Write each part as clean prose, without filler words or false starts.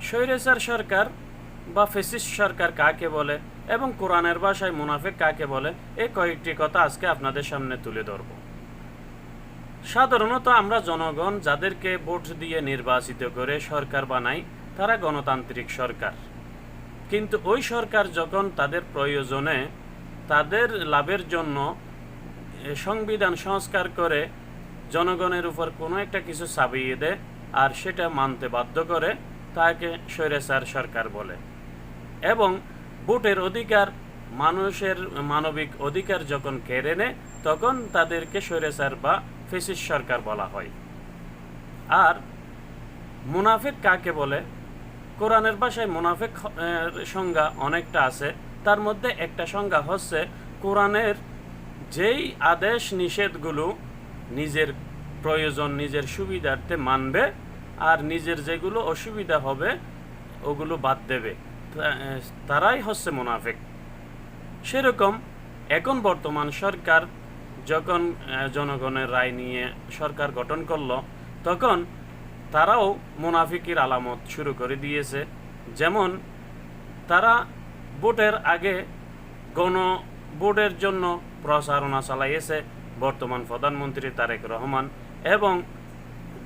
স্বৈরাচার সরকার বা ফ্যাসিস্ট সরকার কাকে বলে এবং কোরআনের ভাষায় মুনাফিক কাকে বলে, এই কয়েকটি কথা আজকে আপনাদের সামনে তুলে ধরব। সাধারণত আমরা জনগণ যাদেরকে ভোট দিয়ে নির্বাচিত করে সরকার বানাই, তারা গণতান্ত্রিক সরকার। কিন্তু ওই সরকার যখন তাদের প্রয়োজনে, তাদের লাভের জন্য সংবিধান সংস্কার করে জনগণের উপর কোনো একটা কিছু চাপিয়ে দেয় আর সেটা মানতে বাধ্য করে, তাকে স্বৈরাচার সরকার বলে। এবং ভোটের অধিকার, মানুষের মানবিক অধিকার যখন কেড়ে নেয়, তখন তাদেরকে স্বৈরাচার বা ফ্যাসিস্ট সরকার বলা হয়। আর মুনাফিক কাকে বলে? কোরআনের ভাষায় মুনাফিক সংজ্ঞা অনেকটা আছে। তার মধ্যে একটা সংজ্ঞা হচ্ছে, কোরআনের যেই আদেশ নিষেধগুলো নিজের প্রয়োজন, নিজের সুবিধার্থে মানবে, আর নিজের যেগুলো অসুবিধা হবে ওগুলো বাদ দেবে, তারাই হচ্ছে মুনাফিক। সেরকম এখন বর্তমান সরকার যখন জনগণের রায় নিয়ে সরকার গঠন করলো, তখন তারাও মুনাফিকের আলামত শুরু করে দিয়েছে। যেমন তারা ভোটের আগে গণভোটের জন্য প্রচারণা চালাইয়েছে বর্তমান প্রধানমন্ত্রী তারেক রহমান, এবং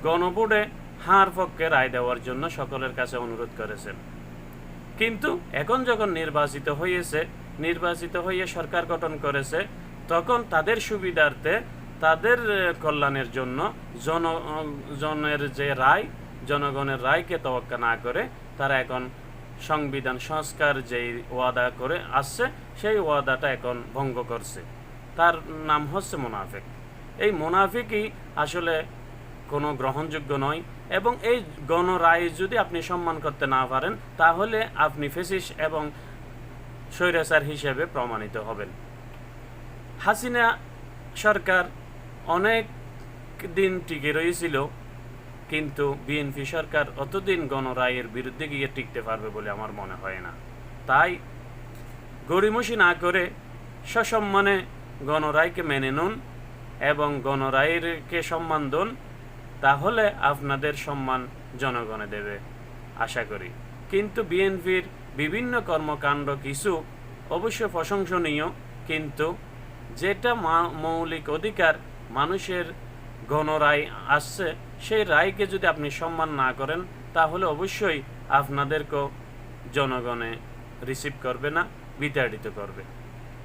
গণভোটে হার পক্ষে রায় দেওয়ার জন্য সকলের কাছে অনুরোধ করেছেন। কিন্তু এখন যখন নির্বাচিত হয়ে সরকার গঠন করেছে, তখন তাদের সুবিধার্থে, তাদের কল্যাণের জন্য জনগণের যে রায়, জনগণের রায়কে তোয়াক্কা না করে তারা এখন সংবিধান সংস্কার যেই ওয়াদা করে আসছে, সেই ওয়াদাটা এখন ভঙ্গ করছে। তার নাম হচ্ছে মুনাফিক। এই মুনাফিকই আসলে কোনো গ্রহণযোগ্য নয়, এবং এই গণরায় যদি আপনি সম্মান করতে না পারেন, তাহলে আপনি ফ্যাসিস্ট এবং স্বৈরাচার হিসেবে প্রমাণিত হবেন। হাসিনা সরকার অনেক দিন টিকে রয়েছিল, কিন্তু বিএনপি সরকার অতদিন গণরায়ের বিরুদ্ধে গিয়ে টিকতে পারবে বলে আমার মনে হয় না। তাই গড়িমসি না করে সসম্মানে গণরায়কে মেনে নিন এবং গণরায়কে সম্মান দিন, তাহলে আপনাদের সম্মান জনগণে দেবে আশা করি। কিন্তু বিএনপির বিভিন্ন কর্মকাণ্ড কিছু অবশ্য প্রশংসনীয়, কিন্তু যেটা মৌলিক অধিকার, মানুষের গণরায় আসছে, সেই রায়কে যদি আপনি সম্মান না করেন, তাহলে অবশ্যই আপনাদেরকেও জনগণে রিসিভ করবে না, বিতাড়িত করবে।